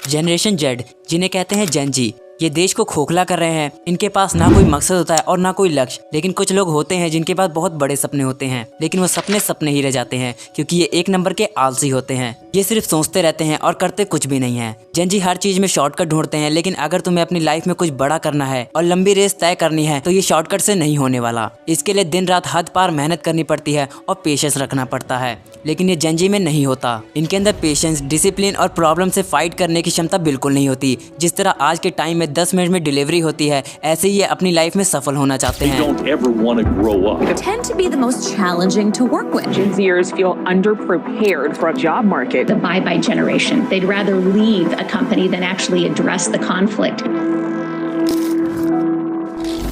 Generation Z, जिन्हें कहते हैं जेन जी, ये देश को खोखला कर रहे हैं। इनके पास ना कोई मकसद होता है और ना कोई लक्ष्य। लेकिन कुछ लोग होते हैं जिनके पास बहुत बड़े सपने होते हैं, लेकिन वो सपने सपने ही रह जाते हैं, क्योंकि ये एक नंबर के आलसी होते हैं। ये सिर्फ सोचते रहते हैं और करते कुछ भी नहीं है। जेन जी हर चीज में शॉर्टकट ढूंढते हैं, लेकिन अगर तुम्हें अपनी लाइफ में कुछ बड़ा करना है और लंबी रेस तय करनी है तो ये शॉर्टकट से नहीं होने वाला। इसके लिए दिन रात हद पार मेहनत करनी पड़ती है और पेशेंस रखना पड़ता है, लेकिन ये जेन जी में नहीं होता। इनके अंदर पेशेंस, डिसिप्लिन और प्रॉब्लम से फाइट करने की क्षमता बिल्कुल नहीं होती। जिस तरह आज के टाइम में 10 मिनट में डिलीवरी होती है, ऐसे ही ये अपनी लाइफ में सफल होना चाहते हैं। Tend to be the most challenging to work with. Gen Zers feel underprepared for a job market. The bye-bye generation. They'd rather leave a company than actually address the conflict.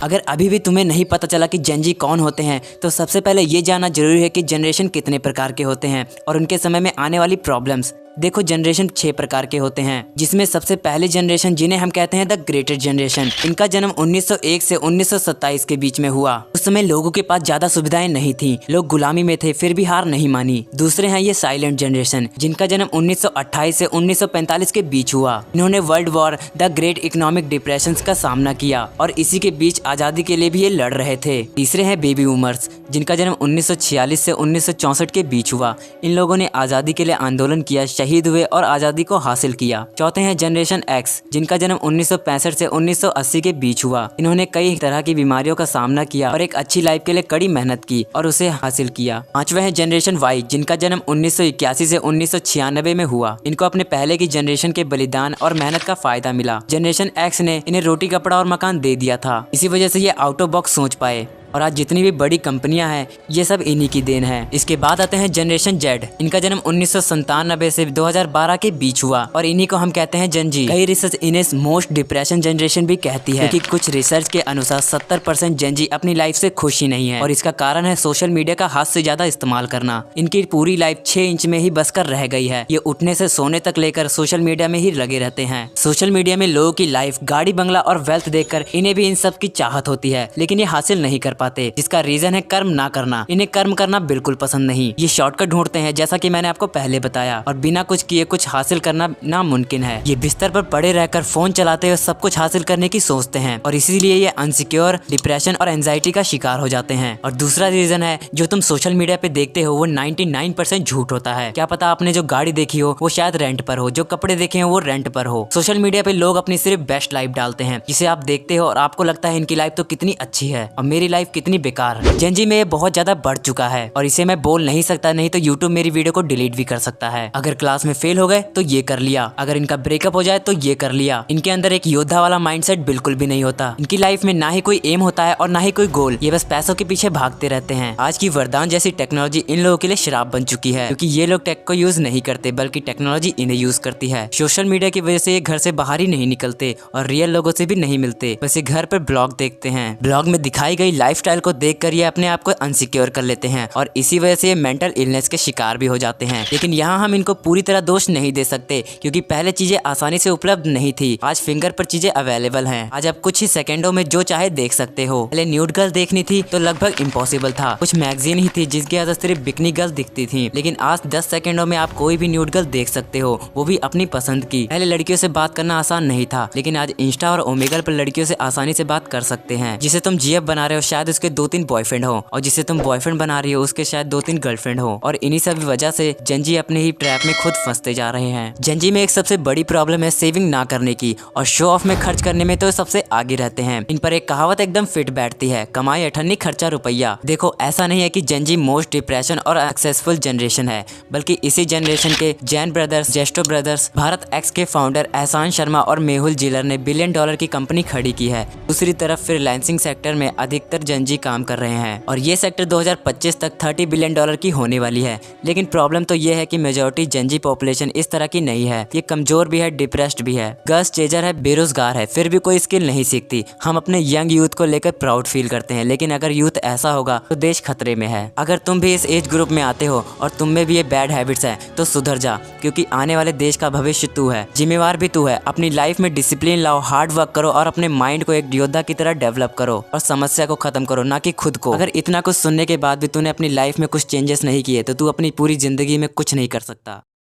अगर अभी भी तुम्हें नहीं पता चला कि जेन जी कौन होते हैं, तो सबसे पहले ये जानना जरूरी है कि जनरेशन कितने प्रकार के होते हैं और उनके समय में आने वाली प्रॉब्लम्स। देखो, जनरेशन 6 प्रकार के होते हैं, जिसमें सबसे पहले जनरेशन, जिन्हें हम कहते हैं द ग्रेटेस्ट जनरेशन। इनका जन्म 1901 से 1927 के बीच में हुआ। उस समय लोगों के पास ज्यादा सुविधाएं नहीं थी, लोग गुलामी में थे, फिर भी हार नहीं मानी। दूसरे हैं ये साइलेंट जनरेशन, जिनका जन्म 1928 से 1945 के बीच हुआ। इन्होंने world war, the great economic depression का सामना किया और इसी के बीच आजादी के लिए भी ये लड़ रहे थे। तीसरे हैं बेबी बूमर्स, जिनका जन्म 1946 से 1964 के बीच हुआ। इन लोगों ने आजादी के लिए आंदोलन किया, शहीद हुए और आजादी को हासिल किया। चौथे हैं जनरेशन एक्स, जिनका जन्म 1965 से 1980 के बीच हुआ। इन्होंने कई तरह की बीमारियों का सामना किया और एक अच्छी लाइफ के लिए कड़ी मेहनत की और उसे हासिल किया। पांचवा है जनरेशन वाई, जिनका जन्म 1981 से 1996 में हुआ। इनको अपने पहले की जनरेशन के बलिदान और मेहनत का फायदा मिला। जनरेशन एक्स ने इन्हें रोटी, कपड़ा और मकान दे दिया था। इसी वजह से ये आउट ऑफ बॉक्स सोच पाए और आज जितनी भी बड़ी कंपनियां हैं, ये सब इन्हीं की देन है। इसके बाद आते हैं जनरेशन जेड। इनका जन्म 1997 से 2012 के बीच हुआ और इन्हीं को हम कहते हैं जेन जी। कई रिसर्च इन्हें मोस्ट डिप्रेशन जनरेशन भी कहती है, क्योंकि कुछ रिसर्च के अनुसार 70% जेन जी अपनी लाइफ से खुश ही नहीं है और इसका कारण है सोशल मीडिया का हद से ज्यादा इस्तेमाल करना। इनकी पूरी लाइफ 6 इंच में ही बस कर रह गई है। ये उठने से सोने तक लेकर सोशल मीडिया में ही लगे रहते हैं। सोशल मीडिया में लोगों की लाइफ, गाड़ी, बंगला और वेल्थ देखकर इन्हें भी इन सब की चाहत होती है, लेकिन ये हासिल नहीं कर पाते, जिसका रीजन है कर्म ना करना। इन्हें कर्म करना बिल्कुल पसंद नहीं। ये शॉर्टकट ढूंढते हैं, जैसा कि मैंने आपको पहले बताया, और बिना कुछ किए कुछ हासिल करना नामुमकिन है। ये बिस्तर पर पड़े रहकर फोन चलाते हुए सब कुछ हासिल करने की सोचते हैं और इसीलिए ये अनसिक्योर, डिप्रेशन और एंजाइटी का शिकार हो जाते हैं। और दूसरा रीजन है, जो तुम सोशल मीडिया पे देखते हो वो 99% झूठ होता है। क्या पता आपने जो गाड़ी देखी हो वो शायद रेंट पर हो, जो कपड़े देखे हो वो रेंट पर हो। सोशल मीडिया पे लोग अपनी सिर्फ बेस्ट लाइफ डालते हैं, जिसे आप देखते हो और आपको लगता है इनकी लाइफ तो कितनी अच्छी है और मेरी लाइफ कितनी बेकार। जेन जी में ये बहुत ज्यादा बढ़ चुका है और इसे मैं बोल नहीं सकता, नहीं तो यूट्यूब मेरी वीडियो को डिलीट भी कर सकता है। अगर क्लास में फेल हो गए तो ये कर लिया, अगर इनका ब्रेकअप हो जाए तो ये कर लिया। इनके अंदर एक योद्धा वाला माइंडसेट बिल्कुल भी नहीं होता। इनकी लाइफ में ना ही कोई एम होता है और ना ही कोई गोल। ये बस पैसों के पीछे भागते रहते हैं। आज की वरदान जैसी टेक्नोलॉजी इन लोगों के लिए श्राप बन चुकी है, क्योंकि ये लोग टेक को यूज नहीं करते, बल्कि टेक्नोलॉजी इन्हें यूज करती है। सोशल मीडिया की वजह से ये घर से बाहर ही नहीं निकलते और रियल लोगों से भी नहीं मिलते, बस ये घर पर ब्लॉग देखते हैं। ब्लॉग में दिखाई गई लाइफस्टाइल को देखकर ये अपने आप को अनसिक्योर कर लेते हैं और इसी वजह से ये मेंटल इलनेस के शिकार भी हो जाते हैं। लेकिन यहाँ हम इनको पूरी तरह दोष नहीं दे सकते, क्योंकि पहले चीजें आसानी से उपलब्ध नहीं थी। आज फिंगर पर चीजें अवेलेबल हैं। आज आप कुछ ही सेकंडों में जो चाहे देख सकते हो। पहले न्यूड गर्ल देखनी थी तो लगभग इम्पॉसिबल था। कुछ मैगजीन ही थी जिसके अंदर सिर्फ बिकनी गर्ल दिखती थी, लेकिन आज 10 सेकंडों में आप कोई भी न्यूड गर्ल देख सकते हो, वो भी अपनी पसंद की। पहले लड़कियों से बात करना आसान नहीं था, लेकिन आज इंस्टा और ओमेगल पर लड़कियों से आसानी से बात कर सकते हैं। जिसे तुम जीएफ बना रहे हो शायद उसके 2-3 बॉयफ्रेंड हो, और जिसे तुम बॉयफ्रेंड बना रही हो उसके शायद 2-3 गर्लफ्रेंड हो। और इन्हीं सब वजह से जेन जी अपने ही ट्रैप में खुद फंसते जा रहे हैं। जेन जी में एक सबसे बड़ी प्रॉब्लम है सेविंग ना करने की, और शो ऑफ में खर्च करने में तो सबसे आगे रहते हैं। इन पर एक कहावत एकदम फिट बैठती है, कमाई अठन्नी खर्चा रुपया। देखो, ऐसा नहीं है कि जेन जी मोस्ट डिप्रेशन और सक्सेसफुल जनरेशन है, बल्कि इसी जनरेशन के जैन ब्रदर्स, जेस्टो ब्रदर्स, भारत एक्स के फाउंडर एहसान शर्मा और मेहुल जिलर ने $1 बिलियन की कंपनी खड़ी की है। दूसरी तरफ फ्रीलांसिंग सेक्टर में अधिकतर जेन जी काम कर रहे हैं और ये सेक्टर 2025 तक $30 बिलियन की होने वाली है। लेकिन प्रॉब्लम तो ये है कि मेजॉरिटी जेन जी पॉपुलेशन इस तरह की नहीं है। ये कमजोर भी है, डिप्रेस्ड भी है, गर्ल्स चेजर है, बेरोजगार है, फिर भी कोई स्किल नहीं सीखती। हम अपने यंग यूथ को लेकर प्राउड फील करते हैं, लेकिन अगर यूथ ऐसा होगा तो देश खतरे में है। अगर तुम भी इस एज ग्रुप में आते हो और तुम में भी ये बैड हैबिट्स हैं तो सुधर जा, क्योंकि आने वाले देश का भविष्य तू है, जिम्मेवार भी तू है। अपनी लाइफ में डिसिप्लिन लाओ, हार्ड वर्क करो और अपने माइंड को एक योद्धा की तरह डेवलप करो और समस्या को खत्म करो, ना कि खुद को। अगर इतना कुछ सुनने के बाद भी तूने अपनी लाइफ में कुछ चेंजेस नहीं किए तो तू अपनी पूरी जिंदगी में कुछ नहीं कर सकता।